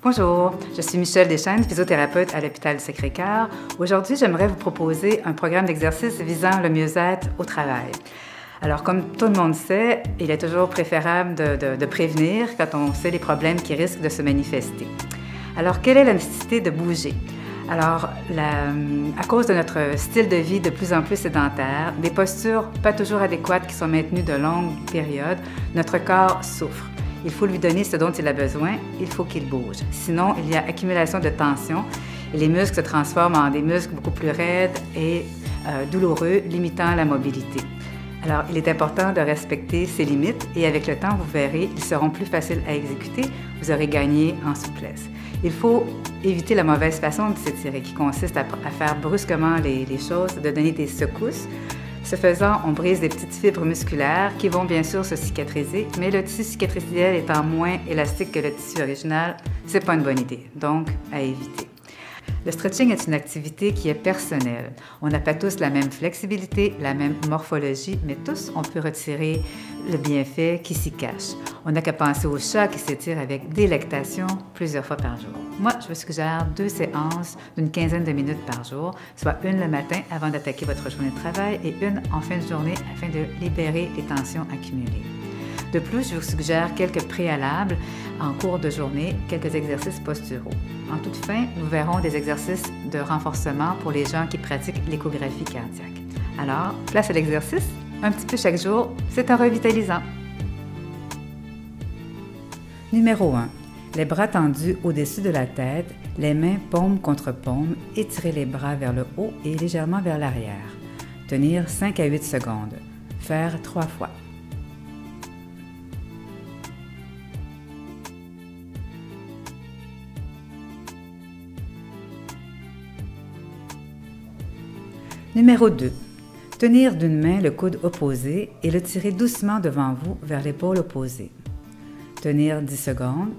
Bonjour, je suis Michèle Deschênes, physiothérapeute à l'hôpital du Sacré-Cœur. Aujourd'hui, j'aimerais vous proposer un programme d'exercice visant le mieux-être au travail. Alors, comme tout le monde sait, il est toujours préférable de prévenir quand on sait les problèmes qui risquent de se manifester. Alors, quelle est la nécessité de bouger? Alors, à cause de notre style de vie de plus en plus sédentaire, des postures pas toujours adéquates qui sont maintenues de longues périodes, notre corps souffre. Il faut lui donner ce dont il a besoin, il faut qu'il bouge. Sinon, il y a accumulation de tension et les muscles se transforment en des muscles beaucoup plus raides et douloureux, limitant la mobilité. Alors, il est important de respecter ces limites et avec le temps, vous verrez, ils seront plus faciles à exécuter, vous aurez gagné en souplesse. Il faut éviter la mauvaise façon de s'étirer qui consiste à faire brusquement les choses, de donner des secousses. Ce faisant, on brise des petites fibres musculaires qui vont bien sûr se cicatriser, mais le tissu cicatriciel étant moins élastique que le tissu original, c'est pas une bonne idée, donc à éviter. Le stretching est une activité qui est personnelle. On n'a pas tous la même flexibilité, la même morphologie, mais tous, on peut retirer le bienfait qui s'y cache. On n'a qu'à penser au chat qui s'étire avec délectation plusieurs fois par jour. Moi, je vous suggère 2 séances d'une quinzaine de minutes par jour, soit une le matin avant d'attaquer votre journée de travail et une en fin de journée afin de libérer les tensions accumulées. De plus, je vous suggère quelques préalables en cours de journée, quelques exercices posturaux. En toute fin, nous verrons des exercices de renforcement pour les gens qui pratiquent l'échographie cardiaque. Alors, place à l'exercice, un petit peu chaque jour, c'est un revitalisant. Numéro 1. Les bras tendus au-dessus de la tête, les mains paume contre paume, étirez les bras vers le haut et légèrement vers l'arrière. Tenir 5 à 8 secondes. Faire 3 fois. Numéro 2. Tenir d'une main le coude opposé et le tirer doucement devant vous vers l'épaule opposée. Tenir 10 secondes.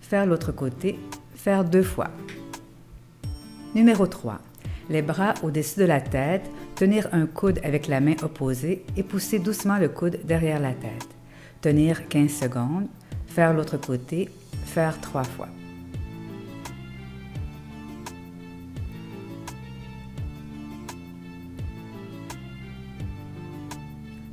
Faire l'autre côté. Faire 2 fois. Numéro 3. Les bras au-dessus de la tête. Tenir un coude avec la main opposée et pousser doucement le coude derrière la tête. Tenir 15 secondes. Faire l'autre côté. Faire 3 fois.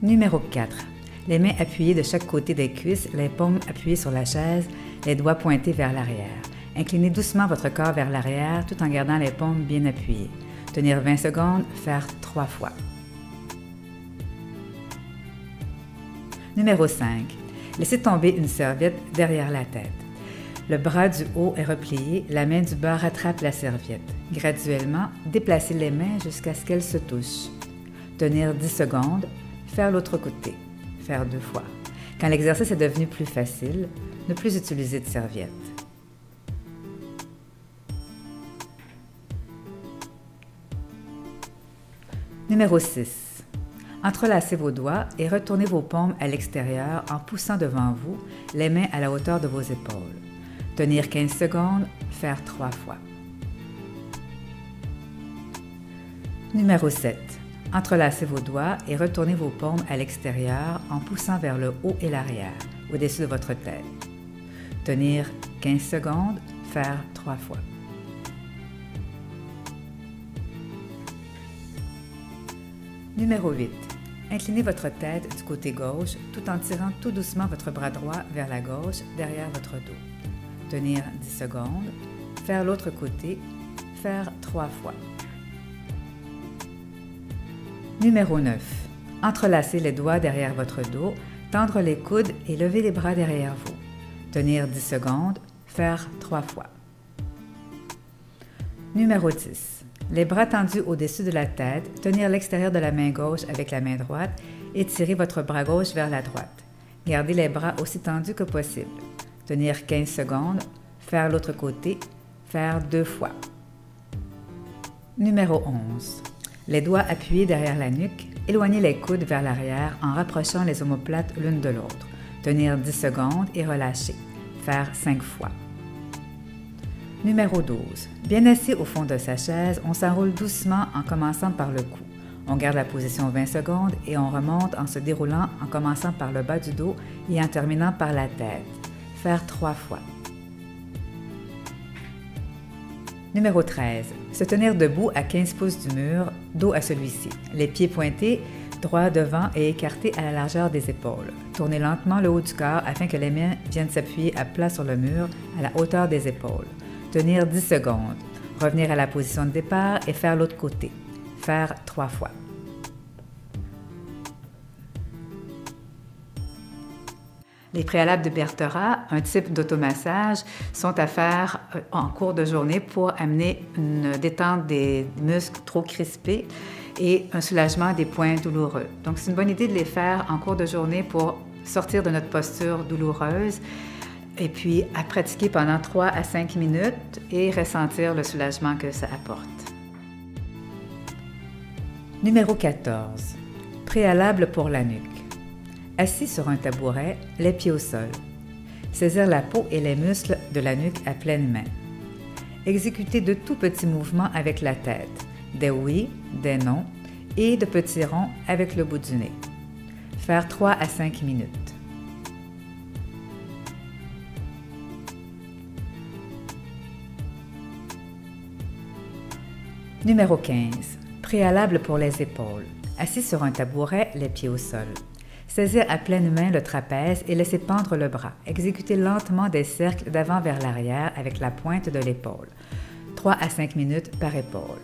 Numéro 4. Les mains appuyées de chaque côté des cuisses, les paumes appuyées sur la chaise, les doigts pointés vers l'arrière. Inclinez doucement votre corps vers l'arrière tout en gardant les paumes bien appuyées. Tenir 20 secondes, faire 3 fois. Numéro 5. Laissez tomber une serviette derrière la tête. Le bras du haut est replié, la main du bas rattrape la serviette. Graduellement, déplacez les mains jusqu'à ce qu'elles se touchent. Tenir 10 secondes. Faire l'autre côté. Faire 2 fois. Quand l'exercice est devenu plus facile, ne plus utiliser de serviette. Numéro 6. Entrelacez vos doigts et retournez vos paumes à l'extérieur en poussant devant vous, les mains à la hauteur de vos épaules. Tenir 15 secondes, faire 3 fois. Numéro 7. Entrelacez vos doigts et retournez vos paumes à l'extérieur en poussant vers le haut et l'arrière, au-dessus de votre tête. Tenir 15 secondes, faire 3 fois. Numéro 8. Inclinez votre tête du côté gauche tout en tirant tout doucement votre bras droit vers la gauche derrière votre dos. Tenir 10 secondes, faire l'autre côté, faire 3 fois. Numéro 9. Entrelacez les doigts derrière votre dos, tendre les coudes et lever les bras derrière vous. Tenir 10 secondes, faire 3 fois. Numéro 10. Les bras tendus au-dessus de la tête, tenir l'extérieur de la main gauche avec la main droite et tirer votre bras gauche vers la droite. Gardez les bras aussi tendus que possible. Tenir 15 secondes, faire l'autre côté, faire 2 fois. Numéro 11. Les doigts appuyés derrière la nuque, éloignez les coudes vers l'arrière en rapprochant les omoplates l'une de l'autre. Tenir 10 secondes et relâcher. Faire 5 fois. Numéro 12. Bien assis au fond de sa chaise, on s'enroule doucement en commençant par le cou. On garde la position 20 secondes et on remonte en se déroulant en commençant par le bas du dos et en terminant par la tête. Faire 3 fois. Numéro 13. Se tenir debout à 15 pouces du mur, dos à celui-ci. Les pieds pointés, droits devant et écartés à la largeur des épaules. Tournez lentement le haut du corps afin que les mains viennent s'appuyer à plat sur le mur à la hauteur des épaules. Tenir 10 secondes. Revenir à la position de départ et faire l'autre côté. Faire 3 fois. Les préalables de Berthera, un type d'automassage, sont à faire en cours de journée pour amener une détente des muscles trop crispés et un soulagement des points douloureux. Donc, c'est une bonne idée de les faire en cours de journée pour sortir de notre posture douloureuse et puis à pratiquer pendant 3 à 5 minutes et ressentir le soulagement que ça apporte. Numéro 14. Préalable pour la nuque. Assis sur un tabouret, les pieds au sol. Saisir la peau et les muscles de la nuque à pleine main. Exécuter de tout petits mouvements avec la tête, des oui, des non et de petits ronds avec le bout du nez. Faire 3 à 5 minutes. Numéro 15. Préalable pour les épaules. Assis sur un tabouret, les pieds au sol. Saisir à pleine main le trapèze et laisser pendre le bras. Exécuter lentement des cercles d'avant vers l'arrière avec la pointe de l'épaule. 3 à 5 minutes par épaule.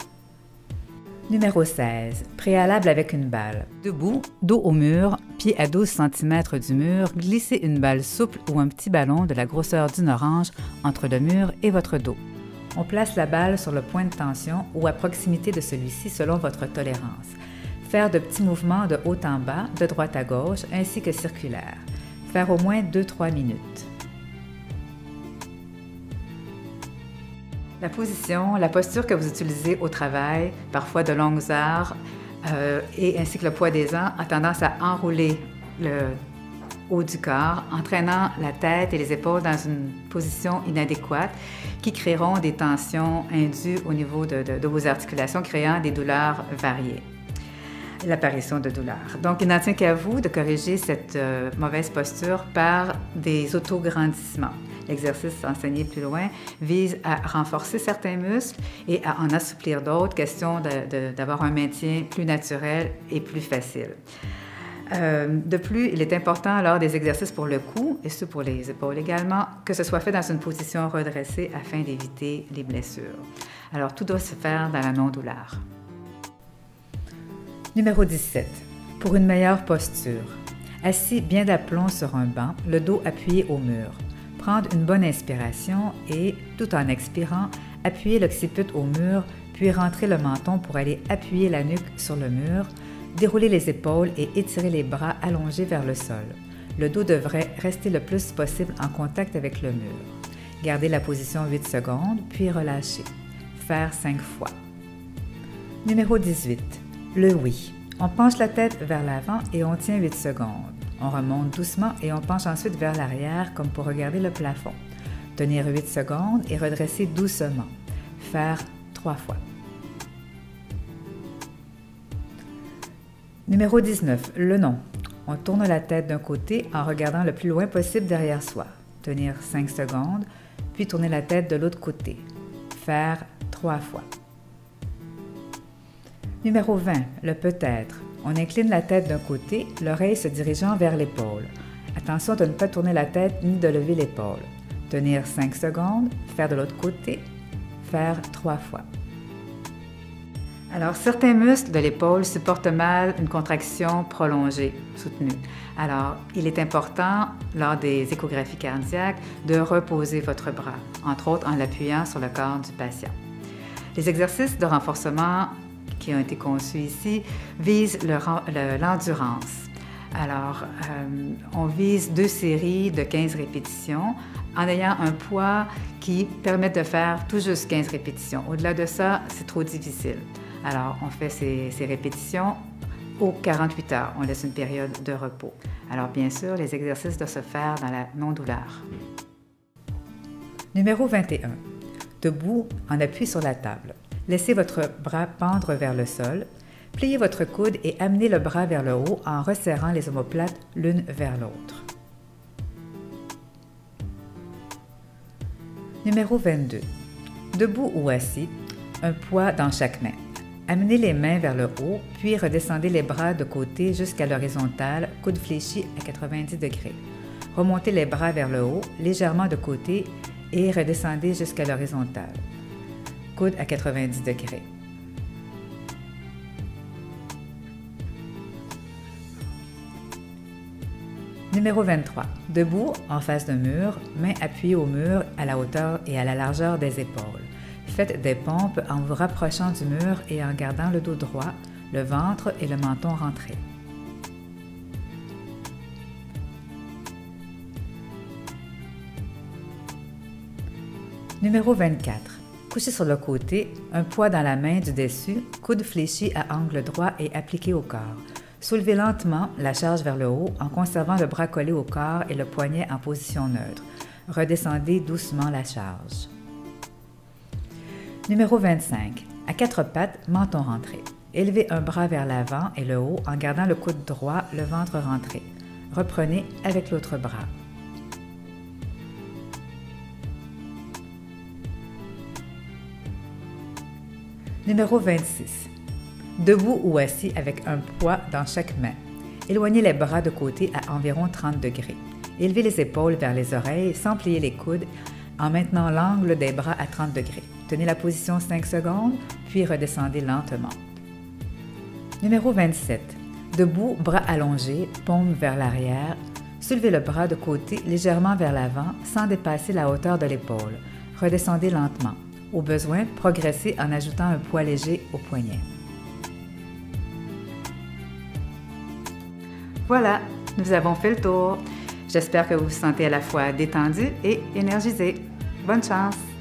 Numéro 16. Préalable avec une balle. Debout, dos au mur, pied à 12 cm du mur, glissez une balle souple ou un petit ballon de la grosseur d'une orange entre le mur et votre dos. On place la balle sur le point de tension ou à proximité de celui-ci selon votre tolérance. Faire de petits mouvements de haut en bas, de droite à gauche, ainsi que circulaires. Faire au moins 2-3 minutes. La position, la posture que vous utilisez au travail, parfois de longues heures, et ainsi que le poids des ans, a tendance à enrouler le haut du corps, entraînant la tête et les épaules dans une position inadéquate qui créeront des tensions indues au niveau de vos articulations, créant des douleurs variées. L'apparition de douleurs. Donc, il n'en tient qu'à vous de corriger cette mauvaise posture par des autograndissements. L'exercice enseigné plus loin vise à renforcer certains muscles et à en assouplir d'autres, question d'avoir un maintien plus naturel et plus facile. De plus, il est important lors des exercices pour le cou, et ceux pour les épaules également, que ce soit fait dans une position redressée afin d'éviter les blessures. Alors, tout doit se faire dans la non-douleur. Numéro 17. Pour une meilleure posture. Assis bien d'aplomb sur un banc, le dos appuyé au mur. Prendre une bonne inspiration et, tout en expirant, appuyer l'occiput au mur, puis rentrer le menton pour aller appuyer la nuque sur le mur, dérouler les épaules et étirer les bras allongés vers le sol. Le dos devrait rester le plus possible en contact avec le mur. Gardez la position 8 secondes, puis relâchez. Faire 5 fois. Numéro 18. Le oui. On penche la tête vers l'avant et on tient 8 secondes. On remonte doucement et on penche ensuite vers l'arrière comme pour regarder le plafond. Tenir 8 secondes et redresser doucement. Faire 3 fois. Numéro 19. Le non. On tourne la tête d'un côté en regardant le plus loin possible derrière soi. Tenir 5 secondes, puis tourner la tête de l'autre côté. Faire 3 fois. Numéro 20. Le peut-être. On incline la tête d'un côté, l'oreille se dirigeant vers l'épaule. Attention de ne pas tourner la tête ni de lever l'épaule. Tenir 5 secondes, faire de l'autre côté, faire 3 fois. Alors, certains muscles de l'épaule supportent mal une contraction prolongée, soutenue. Alors, il est important, lors des échographies cardiaques, de reposer votre bras, entre autres en l'appuyant sur le corps du patient. Les exercices de renforcement qui ont été conçus ici visent l'endurance. Alors, on vise 2 séries de 15 répétitions en ayant un poids qui permet de faire tout juste 15 répétitions. Au-delà de ça, c'est trop difficile. Alors, on fait ces répétitions aux 48 heures. On laisse une période de repos. Alors, bien sûr, les exercices doivent se faire dans la non-douleur. Numéro 21. Debout, en appui sur la table. Laissez votre bras pendre vers le sol. Pliez votre coude et amenez le bras vers le haut en resserrant les omoplates l'une vers l'autre. Numéro 22. Debout ou assis, un poids dans chaque main. Amenez les mains vers le haut, puis redescendez les bras de côté jusqu'à l'horizontale, coude fléchi à 90 degrés. Remontez les bras vers le haut, légèrement de côté, et redescendez jusqu'à l'horizontale, coude à 90 degrés. Numéro 23. Debout, en face d'un mur, mains appuyées au mur à la hauteur et à la largeur des épaules. Faites des pompes en vous rapprochant du mur et en gardant le dos droit, le ventre et le menton rentrés. Numéro 24. Couché sur le côté, un poids dans la main du dessus, coude fléchi à angle droit et appliqué au corps. Soulevez lentement la charge vers le haut en conservant le bras collé au corps et le poignet en position neutre. Redescendez doucement la charge. Numéro 25. À quatre pattes, menton rentré. Élevez un bras vers l'avant et le haut en gardant le coude droit, le ventre rentré. Reprenez avec l'autre bras. Numéro 26. Debout ou assis avec un poids dans chaque main. Éloignez les bras de côté à environ 30 degrés. Élevez les épaules vers les oreilles sans plier les coudes en maintenant l'angle des bras à 30 degrés. Tenez la position 5 secondes, puis redescendez lentement. Numéro 27. Debout, bras allongés, paume vers l'arrière. Soulevez le bras de côté légèrement vers l'avant sans dépasser la hauteur de l'épaule. Redescendez lentement. Au besoin, progressez en ajoutant un poids léger au poignet. Voilà, nous avons fait le tour. J'espère que vous vous sentez à la fois détendu et énergisé. Bonne chance!